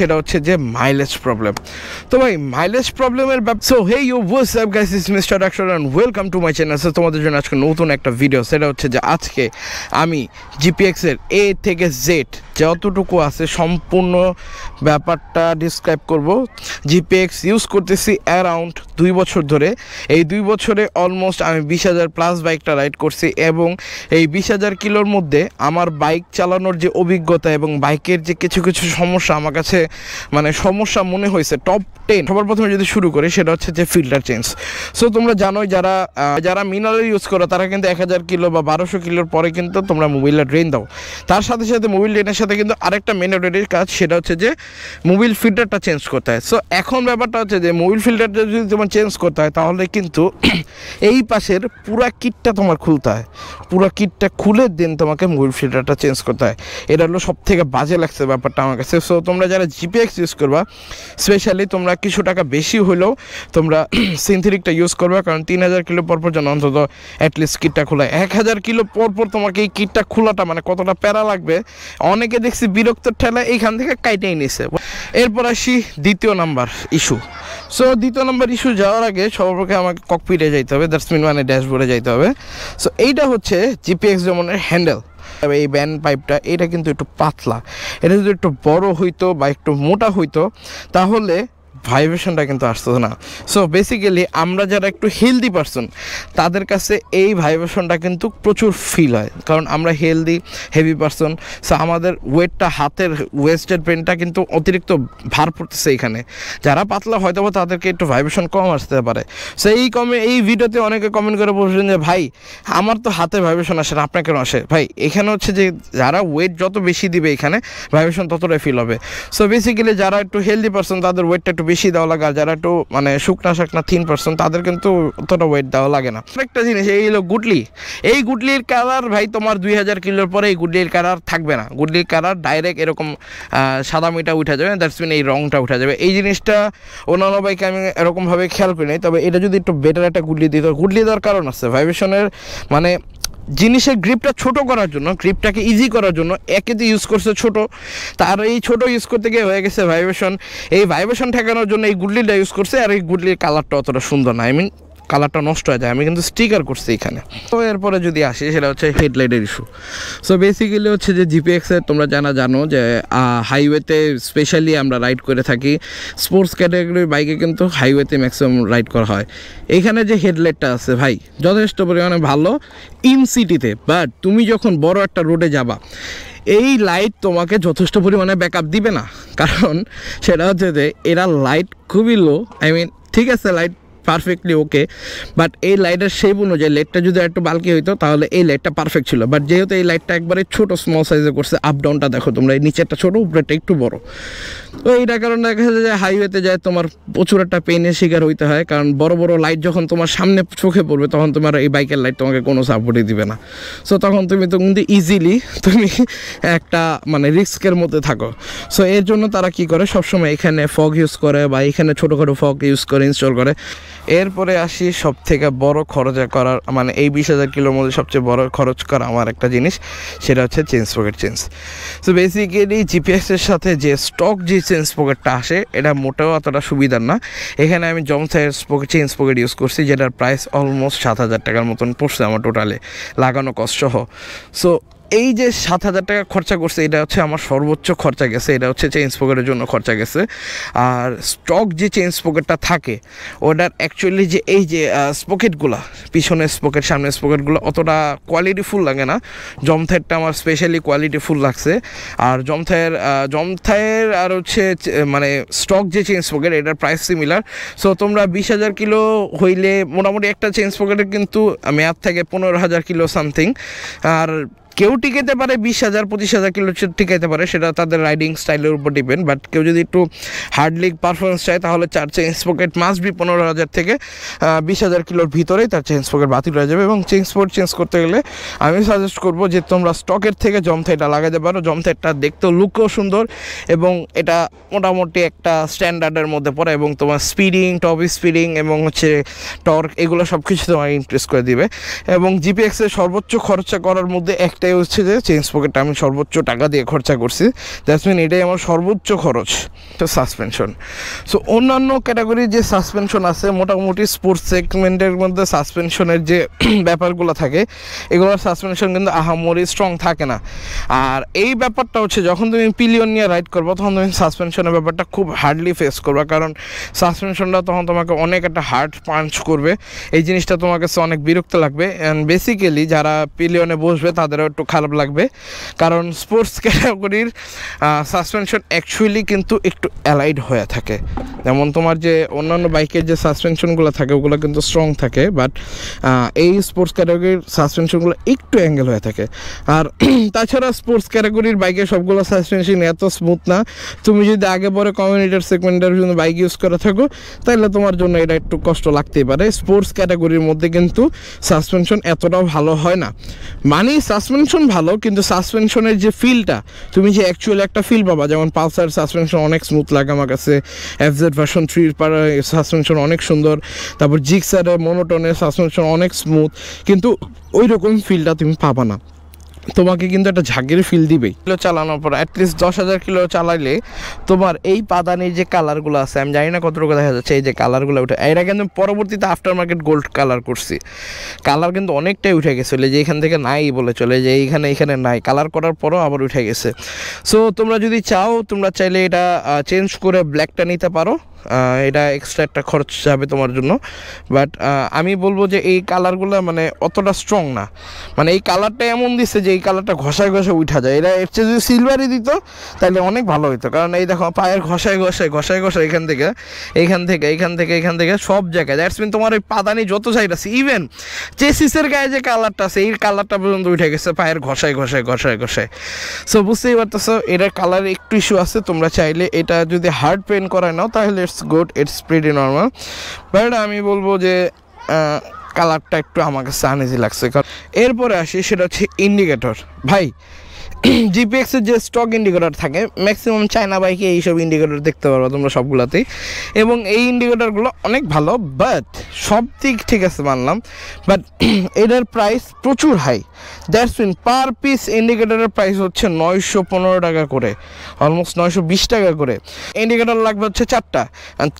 সেটা হচ্ছে যে মাইলেজ প্রবলেম। তো ভাই মাইলেজ প্রবলেমের so hey you what's up guys, it's Mister Doctor and welcome to my channel. সো তোমাদের জন্য আজকে নতুন একটা ভিডিও, সেটা হচ্ছে যে আজকে আমি জিপিএক্সের এ থেকে জেড যতটুকু আছে সম্পূর্ণ ব্যাপারটা ডিসক্রাইব করব। জিপিএক্স ইউজ করতেছি অ্যারাউন্ড 2 বছর ধরে। এই 2 বছরে অলমোস্ট আমি 20,000 প্লাস বাইকটা রাইড করছি এবং এই 20,000 কিলোর মধ্যে আমার বাইক চালানোর যে অভিজ্ঞতা এবং বাইকের যে কিছু কিছু সমস্যা আমার কাছে মানে সমস্যা মনে হয়েছে টপ 10। সবার প্রথমে যদি শুরু করি সেটা হচ্ছে যে ফিল্টার চেঞ্জ। সো তোমরা জানোই যারা মিনারেল ইউজ করো তারা কিন্তু 1000 কিলো বা 1200 কিলোর পরে কিন্তু তোমরা মোবিলটা ড্রেন দাও। তার সাথে সাথে মোবিল ড্রেনের সাথে কিন্তু আরেকটা ম্যান্ডেটরি কাজ, সেটা হচ্ছে যে মোবিল ফিল্টারটা চেঞ্জ করতে হয়। সো এখন ব্যাপারটা হচ্ছে যে মোবিল ফিল্টারটা যদি তোমার চেঞ্জ করতে হয় তাহলে কিন্তু এই পাশের পুরা কিটটা তোমার খুলতে হয়, পুরো কিটটা খুলে দেন তোমাকে মোবিল ফিল্টারটা চেঞ্জ করতে হয়। এটা হলো সব থেকে বাজে লাগছে ব্যাপারটা আমার কাছে। সো তোমরা যারা জিপিএক্স ইউজ করবা স্পেশালি তোমরা কিছু টাকা বেশি হলেও তোমরা সিনথেটিকটা ইউজ করবা, কারণ 3000 কিলো পরপর যেন অন্তত অ্যাটলিস্ট কিটটা খোলায়। 1000 কিলো পরপর তোমাকে এই কিটটা খোলাটা মানে কতটা প্যারা লাগবে অনেকে দেখছি বিরক্ত ঠেলা এইখান থেকে কাইটেই নিছে। এরপর আসি দ্বিতীয় নাম্বার ইস্যু। সো দ্বিতীয় নাম্বার ইস্যু যাওয়ার আগে সর্বপ্রথমে আমাকে ককপিটে যাইতে হবে, দ্যাটস মিন মানে ড্যাশবোর্ডে যাইতে হবে। সো এইটা হচ্ছে জিপিএক্স যেমনের হ্যান্ডেল, এই ব্যান্ড পাইপটা এটা কিন্তু একটু পাতলা। এটা যদি একটু বড় হইতো বা একটু মোটা হইতো তাহলে ভাইব্রেশনটা কিন্তু আসতো না। সো বেসিক্যালি আমরা যারা একটু হেলদি পারসন তাদের কাছে এই ভাইব্রেশনটা কিন্তু প্রচুর ফিল হয়, কারণ আমরা হেলদি হেভি পারসন। সো আমাদের ওয়েটটা, হাতের ওয়েস্টের পেনটা কিন্তু অতিরিক্ত ভার পড়তেছে এখানে। যারা পাতলা হয়তো বা তাদেরকে একটু ভাইব্রেশন কম আসতে পারে। সো এই ভিডিওতে অনেকে কমেন্ট করে বলছেন যে ভাই আমার তো হাতে ভাইব্রেশন আসে না, আপনার কেন আসে? ভাই এখানে হচ্ছে যে যারা ওয়েট যত বেশি দিবে এখানে ভাইব্রেশন ততটাই ফিল হবে। সো বেসিক্যালি যারা একটু হেলদি পারসন তাদের ওয়েটটা একটু বেশি দেওয়া লাগে, আর যারা একটু মানে শুকনা থিন পারসন তাদের কিন্তু অতটা ওয়েট দেওয়া লাগে না। একটা জিনিস এই হলো গুটলি। এই গুটলির কালার ভাই তোমার 2000 কিলোর পরে এই গুটলির কালার থাকবে না। গুটলির কালার ডাইরেক্ট এরকম সাদা মিটা উঠে যাবে, দ্যাটস মিন এই রংটা উঠে যাবে। এই জিনিসটা অন্যান্য বাইকে আমি এরকমভাবে খেয়াল করি নাই, তবে এটা যদি একটু বেটার একটা গুটলি দিত। গুটলি দেওয়ার কারণ আছে ভাইব্রেশনের মানে জিনিসের গ্রিপটা ছোট করার জন্য, গ্রিপটাকে ইজি করার জন্য একে যে ইউজ করছে ছোট, তার এই ছোট ইউজ করতে গিয়ে হয়ে গেছে ভাইব্রেশন। এই ভাইব্রেশন ঠেকানোর জন্য এই গুডলিটা ইউজ করছে, আর এই গুডলির কালারটা অতটা সুন্দর না, কালারটা নষ্ট হয়ে যায়। আমি কিন্তু স্টিকার করছি এখানে। তো এরপরে যদি আসি সেটা হচ্ছে হেডলাইটের ইস্যু। সো বেসিক্যালি হচ্ছে যে জিপিএক্সের তোমরা জানো যে হাইওয়েতে স্পেশালি আমরা রাইড করে থাকি, স্পোর্টস ক্যাটাগরির বাইকে কিন্তু হাইওয়েতে ম্যাক্সিমাম রাইড করা হয়। এইখানে যে হেডলাইটটা আছে ভাই যথেষ্ট পরিমাণে ভালো ইন সিটিতে, বাট তুমি যখন বড় একটা রোডে যাবা এই লাইট তোমাকে যথেষ্ট পরিমাণে ব্যাকআপ দিবে না, কারণ সেটা হচ্ছে যে এরা লাইট খুবই লো। ঠিক আছে লাইট পারফেক্টলি ওকে, বাট এই লাইটের শেপ অনুযায়ী লাইটটা যদি একটু বাল্কি হইতো তাহলে এই লাইটটা পারফেক্ট ছিল। বাট যেহেতু এই লাইটটা একবারে ছোটো স্মল সাইজে করছে, আপ ডাউনটা দেখো তোমরা, এই নিচেরটা ছোটো উপরেরটা একটু বড়। তো এইটার কারণে দেখা যায় যে হাইওয়েতে যায় তোমার প্রচুর একটা পেনের শিকার হইতে হয়, কারণ বড় বড় লাইট যখন তোমার সামনে চোখে পড়বে তখন তোমার এই বাইকের লাইট তোমাকে কোনো সাপোর্টই দিবে না। সো তখন তুমি ইজিলি একটা মানে রিস্কের মধ্যে থাকো। সো এর জন্য তারা কি করে সবসময় এখানে ফগ ইউজ করে বা এখানে ছোটোখাটো ফগ ইউজ করে ইনস্টল করে। এরপরে আসি সব থেকে বড় খরচ করার, মানে এই 20,000 কিলোর মধ্যে সবচেয়ে বড় খরচ করা আমার একটা জিনিস, সেটা হচ্ছে change pocket change. So basically জিপিএক্সের সাথে যে স্টক যে চেঞ্জ পকেটটা আসে এটা মোটেও অতটা সুবিধার না। এখানে আমি জমসাইয়ের চেঞ্জ পকেট ইউজ করছি, যেটার প্রাইস অলমোস্ট 7,000 টাকার মতন পড়ছে আমার টোটালে লাগানো কষ্ট সহ। সো এই যে 7,000 টাকা খরচা করছে এটা হচ্ছে আমার সর্বোচ্চ খরচা গেছে, এটা হচ্ছে চেঞ্জ পকেটের জন্য খরচা গেছে। আর স্টক যে চেঞ্জ পকেটটা থাকে ওটার অ্যাকচুয়ালি যে এই যে স্পকেটগুলো, পিছনের স্পকেট সামনের স্পকেটগুলো অতটা কোয়ালিটিফুল লাগে না। জমথায়েরটা আমার স্পেশালি কোয়ালিটিফুল লাগছে। আর জমথায়ের আর হচ্ছে মানে স্টক যে চেঞ্জ পকেট এটার প্রাইস সিমিলার। সো তোমরা 20,000 কিলো হইলে মোটামুটি একটা চেঞ্জ পকেটের কিন্তু মেয়াদ থাকে 15,000 কিলো সামথিং। আর কেউ টিকাইতে পারে 20,000 25,000 কিলো টিকাইতে পারে, সেটা তাদের রাইডিং স্টাইলের উপর ডিপেন্ড। বাট কেউ যদি একটু হার্ডলি পারফরমেন্স চায় তাহলে 4 চেঞ্জ পকেট মাস্ট বি 15,000 থেকে 20,000 কিলোর ভিতরেই তার চেঞ্জ পকেট বাতিল হয়ে যাবে। এবং চেঞ্জ পকেট চেঞ্জ করতে গেলে আমি সাজেস্ট করবো যে তোমরা স্টকের থেকে জমথাইটা লাগাতে পারো। জমথাইটা দেখতেও লুকও সুন্দর এবং এটা মোটামুটি একটা স্ট্যান্ডার্ডের মধ্যে পড়ে, এবং তোমার স্পিডিং, টপ স্পিডিং এবং হচ্ছে টর্ক এগুলো সব কিছু তোমার ইনক্রিজ করে দিবে। এবং জিপিএক্সের সর্বোচ্চ খরচা করার মধ্যে একটা এটাই হচ্ছে যে চেন স্পকেটটা আমি সর্বোচ্চ টাকা দিয়ে খরচা করছি, দ্যাটস মিন এটাই আমার সর্বোচ্চ খরচ। তো সাসপেনশন, সো অন্যান্য ক্যাটাগরির যে সাসপেনশন আছে মোটামুটি স্পোর্টস সেগমেন্টের মধ্যে সাসপেনশনের যে ব্যাপারগুলো থাকে এগুলোর সাসপেনশন কিন্তু আহামরি স্ট্রং থাকে না। আর এই ব্যাপারটা হচ্ছে যখন তুমি পিলিয়ন নিয়ে রাইড করবো তখন তুমি সাসপেনশনের ব্যাপারটা খুব হার্ডলি ফেস করবে, কারণ সাসপেনশনটা তখন তোমাকে অনেক একটা হার্ড পাঞ্চ করবে। এই জিনিসটা তোমার কাছে অনেক বিরক্ত লাগবে, অ্যান্ড বেসিক্যালি যারা পিলিয়নে বসবে তাদেরও একটু খারাপ লাগবে, কারণ স্পোর্টস ক্যাটাগরির সাসপেনশন অ্যাকচুয়ালি কিন্তু একটু অ্যালাইড হয়ে থাকে। যেমন তোমার যে অন্যান্য বাইকের যে সাসপেনশনগুলো থাকে ওগুলো কিন্তু স্ট্রং থাকে, বাট এই স্পোর্টস ক্যাটাগরির সাসপেনশনগুলো একটু অ্যাঙ্গেল হয়ে থাকে। আর তাছাড়া স্পোর্টস ক্যাটাগরির বাইকের সবগুলো সাসপেনশন এত স্মুথ না। তুমি যদি আগে পরে কমিউনিটার সেগমেন্টের জন্য বাইক ইউজ করে থাকো তাহলে তোমার জন্য এটা একটু কষ্ট লাগতেই পারে। স্পোর্টস ক্যাটাগরির মধ্যে কিন্তু সাসপেনশন এতটাও ভালো হয় না, মানে সাসপেনশন ভালো কিন্তু সাসপেনশনের যে ফিলটা তুমি যে অ্যাকচুয়ালি একটা ফিল পাবা, যেমন পালসার সাসপেনশন অনেক স্মুথ লাগে আমার কাছে, এফজেড ভার্সন 3 সাসপেনশন অনেক সুন্দর, তারপর জিক্সারের মনোটনের সাসপেনশন অনেক স্মুথ, কিন্তু ওই রকম ফিলটা তুমি পাবা না। তোমাকে কিন্তু একটা ঝাঁকের ফিল দিবেই। কিলো চালানোর পর অ্যাটলিস্ট 10,000 কিলো চালাইলে তোমার এই পাদানির যে কালারগুলো আছে, আমি জানি না কতটুকু দেখা যাচ্ছে, এই যে কালারগুলো উঠে, এরা কিন্তু পরবর্তীতে আফটার মার্কেট গোল্ড কালার করছি, কালার কিন্তু অনেকটাই উঠে গেছে, যে এখান থেকে নাই বলে চলে যে এখানে নাই, কালার করার পরও আবার উঠে গেছে। সো তোমরা যদি চাও তোমরা চাইলে এটা চেঞ্জ করে ব্ল্যাকটা নিতে পারো, এটা এক্সট্রা একটা খরচ যাবে তোমার জন্য। বাট আমি বলবো যে এই কালারগুলো মানে অতটা স্ট্রং না, মানে এই কালারটা এমন দিচ্ছে যে এই কালারটা ঘষায় উঠা যায়। এরা এর চেয়ে যদি সিলভারই দিত তাহলে অনেক ভালো হতো, কারণ এই দেখো পায়ের ঘষায় এখান থেকে সব জায়গায়, দ্যাটস মিন তোমার ওই পাদানি যত সাইড আছে, ইভেন চেসিসের গায়ে যে কালারটা আছে এই কালারটা পর্যন্ত উঠে গেছে পায়ের ঘষায়। সো বুঝতেই পারতেছো এটার কালার একটু ইস্যু আছে। তোমরা চাইলে এটা যদি হার্ড পেন্ট করায় নাও তাহলে it's good, it's pretty normal, but আমি বলবো যে কালারটা একটু আমার কাছে আনইজি লাগছে। কারণ এরপরে আসি সেটা হচ্ছে ইন্ডিকেটর। ভাই জিপিএক্সের যে স্টক ইন্ডিকেটর থাকে ম্যাক্সিমাম চায়না বাইকে এইসব ইন্ডিকেটর দেখতে পারবো তোমরা সবগুলোতেই, এবং এই ইন্ডিকেটরগুলো অনেক ভালো, বাট সব দিক ঠিক আছে মানলাম, বাট এটার প্রাইস প্রচুর high. That's mean per piece ইন্ডিকেটরের প্রাইস হচ্ছে 915 টাকা করে, অলমোস্ট 920 টাকা করে। ইন্ডিকেটর লাগবে হচ্ছে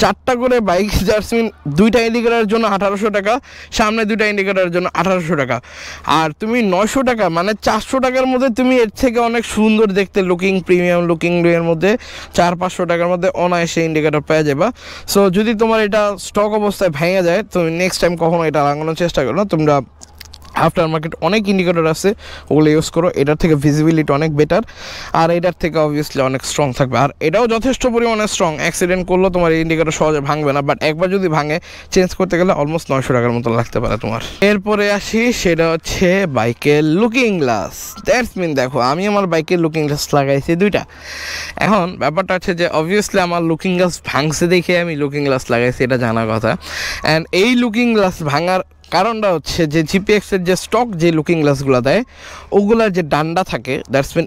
4টা করে বাইক, দ্যাটস মিন 2টা ইন্ডিকেটরের জন্য 1800 টাকা, সামনে 2টা ইন্ডিকেটরের জন্য 1800 টাকা। আর তুমি 900 টাকা মানে 400 টাকার মধ্যে তুমি এর থেকে অনেক সুন্দর দেখতে লুকিং প্রিমিয়াম লুকিং এর মধ্যে 400-500 টাকার মধ্যে অনায়াসে ইন্ডিকেটর পেয়ে যাবা। সো যদি তোমার এটা স্টক অবস্থায় ভেঙে যায় তুমি নেক্সট টাইম কখনো এটা লাগানোর চেষ্টা করো না। তোমরা আফটার মার্কেট অনেক ইন্ডিকেটর আছে, ওগুলো ইউজ করো, এটার থেকে ভিজিবিলিটি অনেক বেটার, আর এটার থেকে অবভিয়াসলি অনেক স্ট্রং থাকবে, আর এটাও যথেষ্ট পরিমাণে স্ট্রং। অ্যাক্সিডেন্ট করলেও তোমার এই ইন্ডিকেটর সহজে ভাঙবে না, বাট একবার যদি ভাঙে চেঞ্জ করতে গেলে অলমোস্ট 900 টাকার মতো লাগতে পারে তোমার। এরপরে আসি সেটা হচ্ছে বাইকের লুকিং গ্লাস। দ্যাটস মিন দেখো আমি আমার বাইকের লুকিং গ্লাস লাগাইছি 2টা। এখন ব্যাপারটা হচ্ছে যে অবভিয়াসলি আমার লুকিং গ্লাস ভাঙছে দেখে আমি লুকিং গ্লাস লাগাইছি, এটা জানা কথা। অ্যান্ড এই লুকিং গ্লাস ভাঙার কারণটা হচ্ছে যে জিপিএক্সের যে স্টক যে লুকিং গ্লাসগুলো দেয় ওগুলার যে ডান্ডা থাকে, দ্যাটস মিন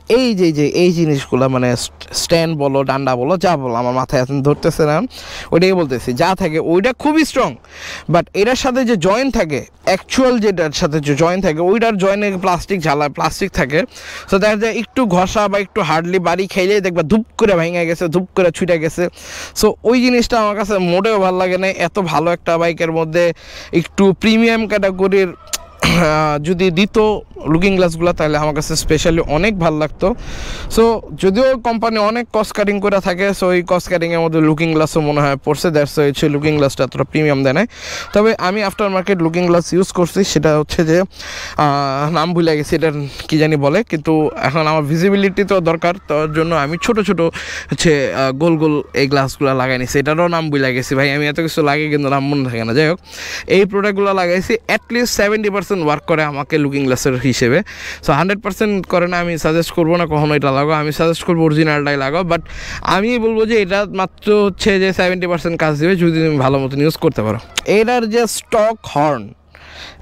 এই জিনিসগুলো মানে স্ট্যান্ড বলো ডান্ডা বলো যা বলো, আমার মাথায় এখন ধরতেছে না, ওইটাই বলতেছি, যা থাকে ওইটা খুবই স্ট্রং, বাট এটার সাথে যে জয়েন্ট থাকে অ্যাকচুয়াল যেটার সাথে যে জয়েন্ট থাকে ওইটার জয়েন্টে প্লাস্টিক থাকে। সো দেখা যায় একটু ঘষা বা একটু হার্ডলি বাড়ি খেলেই দেখবা ধূপ করে ভেঙে গেছে, ধূপ করে ছুটে গেছে। সো ওই জিনিসটা আমার কাছে মোটেও ভালো লাগে না। এত ভালো একটা বাইকের মধ্যে একটু প্রিমিয়াম ক্যাটাগরির যদি দিত লুকিং গ্লাসগুলো তাহলে আমার কাছে স্পেশালি অনেক ভালো লাগতো। সো যদিও কোম্পানি অনেক কস্ট কাটিং করে থাকে, সো এই কস্ট কাটিংয়ের মধ্যে লুকিং গ্লাসও মনে হয় পড়ছে, দ্যাটস হচ্ছে লুকিং গ্লাসটা এতটা প্রিমিয়াম দেয় নাই। তবে আমি after market looking glass use করছি, সেটা হচ্ছে যে নাম ভুলে গেছি এটার কী জানি বলে, কিন্তু এখন আমার ভিজিবিলিটি তো দরকার, তার জন্য আমি ছোট হচ্ছে গোল এই গ্লাসগুলো লাগাই নিছি, এটারও নাম ভুলে গেছি ভাই, আমি এত কিছু লাগে কিন্তু নাম মনে থাকে না। যাই হোক এই প্রোডাক্টগুলো লাগাইছি, অ্যাটলিস্ট 70% ওয়ার্ক করে আমাকে লুকিং গ্লাসের হিসেবে। সো 100% করে না, আমি সাজেস্ট করবো না কখনো এটা লাগাও, আমি সাজেস্ট করবো অরিজিনালটাই লাগাও, বাট আমি বলবো যে এটা মাত্র হচ্ছে যে 70% কাজ দেবে যদি তুমি ভালো মতন ইউজ করতে পারো। এটার যে স্টক হর্ন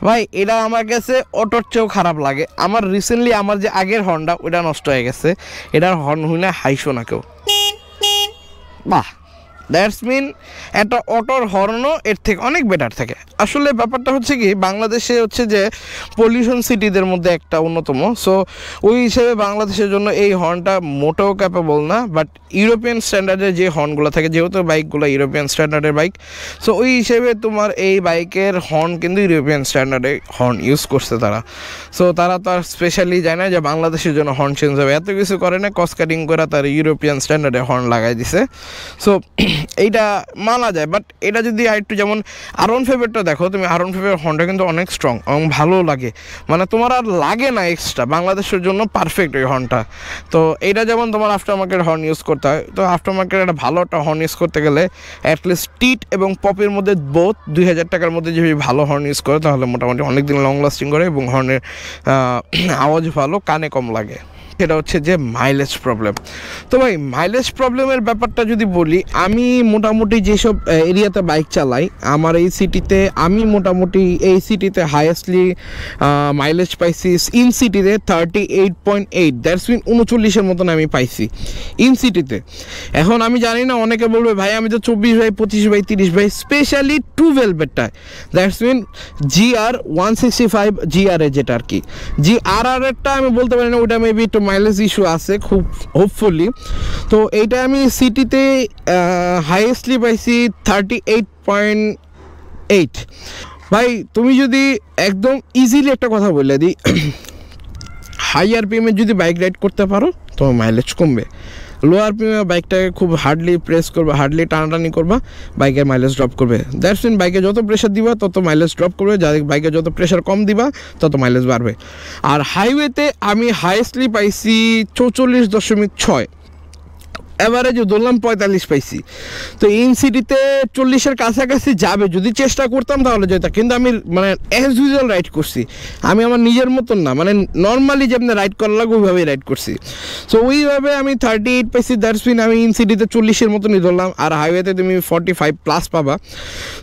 ভাই, এটা আমার কাছে অটোর চেয়েও খারাপ লাগে। আমার রিসেন্টলি আমার যে আগের হর্নটা ওইটা নষ্ট হয়ে গেছে, এটার হর্ন হই না হাইশো না কেউ, বাহ দ্যাটস মিন একটা অটোর হর্নও এর থেকে অনেক বেটার থাকে। আসলে ব্যাপারটা হচ্ছে কি, বাংলাদেশে হচ্ছে যে পলিউশন সিটিদের মধ্যে একটা অন্যতম। সো ওই হিসেবে বাংলাদেশের জন্য এই হর্নটা মোটেও ক্যাপেবল না। বাট ইউরোপিয়ান স্ট্যান্ডার্ডের যে হর্নগুলো থাকে, যেহেতু বাইকগুলো ইউরোপিয়ান স্ট্যান্ডার্ডের বাইক, সো ওই হিসেবে তোমার এই বাইকের হর্ন কিন্তু ইউরোপিয়ান স্ট্যান্ডার্ডে হর্ন ইউজ করছে তারা। সো তারা তো আর স্পেশালি যায় না যে বাংলাদেশের জন্য হর্ন চেঞ্জ হবে, এত কিছু করে না, কস্ট কাটিং করে তার ইউরোপিয়ান স্ট্যান্ডার্ডে হর্ন লাগাই দিছে। সো এইটা মানা যায়। বাট এটা যদি আরেকটু, যেমন R15-এরটা দেখো তুমি, R15-এর হর্নটা কিন্তু অনেক স্ট্রং এবং ভালো লাগে, মানে তোমার আর লাগে না এক্সট্রা, বাংলাদেশের জন্য পারফেক্ট ওই হর্নটা। তো এইটা যেমন তোমার আফটার মার্কেট হর্ন ইউজ করতে হয়, তো আফটার মার্কেট একটা ভালো একটা হর্ন ইউজ করতে গেলে অ্যাটলিস্ট টিট এবং পপের মধ্যে বোথ 2000 টাকার মধ্যে যদি ভালো হর্ন ইউজ করে তাহলে মোটামুটি অনেক দিন লং লাস্টিং করে এবং হর্নের আওয়াজ ভালো, কানে কম লাগে। সেটা হচ্ছে যে মাইলেজ প্রবলেম। তো ভাই মাইলেজ প্রবলেমের ব্যাপারটা যদি বলি, আমি মোটামুটি যেসব এরিয়াতে বাইক চালাই আমার এই সিটিতে, আমি মোটামুটি এই সিটিতে হাইয়েস্টলি মাইলেজ পাইছি ইন সিটিতে 38.8, দ্যাটস মিন 39-এর মতন আমি পাইছি ইন সিটিতে। এখন আমি জানি না, অনেকে বলবে ভাই আমি তো 24 বাই 25 বাই 30 বাই, স্পেশালি 2 ভেলভেটটায়, দ্যাটস মিন GR 165 GR যেটা আর কি, GRR-এরটা আমি বলতে পারি না, ওটা মেবি একটু মাইলেজ ইস্যু আছে খুব হোপফুলি। তো এইটা আমি সিটিতে হাইয়েস্টলি পাইছি 38.8। ভাই তুমি যদি একদম ইজিলি একটা কথা বলে দিই, হাই আরপিএমে যদি বাইক রাইড করতে পারো তোমার মাইলেজ কমবে, লো আরপিএমে বাইকটাকে খুব হার্ডলি প্রেস করবা, হার্ডলি টানাটানি করবা, বাইকের মাইলেজ ড্রপ করবে। দ্যাটস মিন বাইকে যত প্রেশার দিবা তত মাইলেজ ড্রপ করবে, বাইকে যত প্রেশার কম দিবা তত মাইলেজ বাড়বে। আর হাইওয়েতে আমি হাইয়েস্টলি পাইছি 44.6, অ্যাভারেজে ধরলাম 45 পাইছি। তো ইন সিটিতে 40-এর কাছাকাছি যাবে, যদি চেষ্টা করতাম তাহলে যেতাম, কিন্তু আমি মানে অ্যাজ ইউজুয়াল রাইড করছি, আমি আমার নিজের মতন না, মানে নর্মালি যেমনি রাইড করা লাগে ওইভাবেই রাইড করছি। সো ওইভাবে আমি 38 পাইছি, দ্যাটস মিন আমি ইন সিটিতে 40-এর মতনই ধরলাম, আর হাইওয়েতে তুমি 45+ পাবা।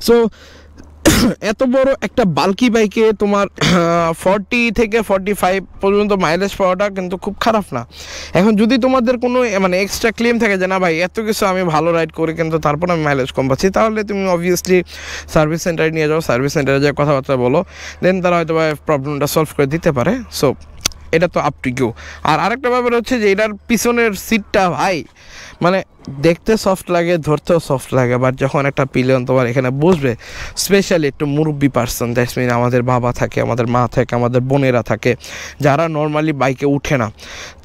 সো এত বড় একটা বাল্কি বাইকে তোমার 40 থেকে 45 পর্যন্ত মাইলেজ পাওয়াটা কিন্তু খুব খারাপ না। এখন যদি তোমাদের কোনো মানে এক্সট্রা ক্লেম থাকে যে না ভাই এত কিছু আমি ভালো রাইড করি কিন্তু তারপর আমি মাইলেজ কম পাচ্ছি, তাহলে তুমি অবভিয়াসলি সার্ভিস সেন্টারে নিয়ে যাও, সার্ভিস সেন্টারে যে কথাবার্তা বলো, দেন তারা হয়তো প্রবলেমটা সলভ করে দিতে পারে। সো এটা তো আপ টু ইউ। আর আরেকটা ব্যাপার হচ্ছে যে এটার পিছনের সিটটা ভাই মানে দেখতে সফট লাগে, ধরতেও সফট লাগে, বাট যখন একটা পিলিয়ন তোমার এখানে বসবে, স্পেশালি একটু মুরব্বী পার্সন, দ্যাটস মিন আমাদের বাবা থাকে, আমাদের মা থাকে, আমাদের বোনেরা থাকে, যারা নর্মালি বাইকে উঠে না,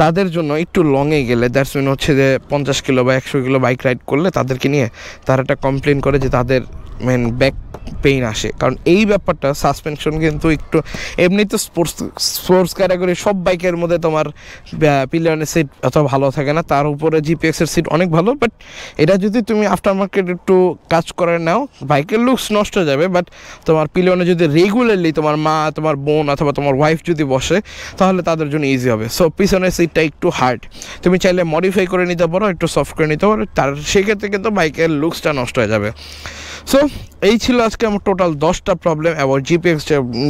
তাদের জন্য একটু লংয়ে গেলে দ্যাটস মিন হচ্ছে যে 50 কিলো বা 100 কিলো বাইক রাইড করলে তাদেরকে নিয়ে তারা একটা কমপ্লেন করে যে তাদের মেন ব্যাক পেইন আসে। কারণ এই ব্যাপারটা সাসপেনশন কিন্তু একটু, এমনি তো স্পোর্টস ক্যাটাগরি সব বাইকের মধ্যে তোমার পিলিয়নের সিট অত ভালো থাকে না, তার উপরে GPX-এর সিট অনেক ভালো, বাট এটা যদি তুমি আফটার মার্কেট একটু কাজ করে নাও, বাইকের লুকস নষ্ট হয়ে যাবে, বাট তোমার পিলিয়নে যদি রেগুলারলি তোমার মা, তোমার বোন অথবা তোমার ওয়াইফ যদি বসে তাহলে তাদের জন্য ইজি হবে। সো পিছনের সিটটা একটু হার্ড, তুমি চাইলে মডিফাই করে নিতে পারো, একটু সফট করে নিতে পারো, তার সেক্ষেত্রে কিন্তু বাইকের লুকসটা নষ্ট হয়ে যাবে। সো এই ছিল আজকে আমার টোটাল 10টা প্রবলেম অ্যাবাউট GPX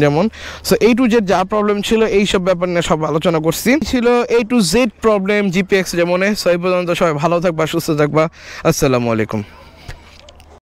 যেমন। সো A to Z যা প্রবলেম ছিল এইসব ব্যাপার নিয়ে সব আলোচনা করছি, ছিল A to Z problem GPX যেমন। সো এই পর্যন্ত সবাই ভালো থাকবা, সুস্থ থাকবা, আসসালামু আলাইকুম।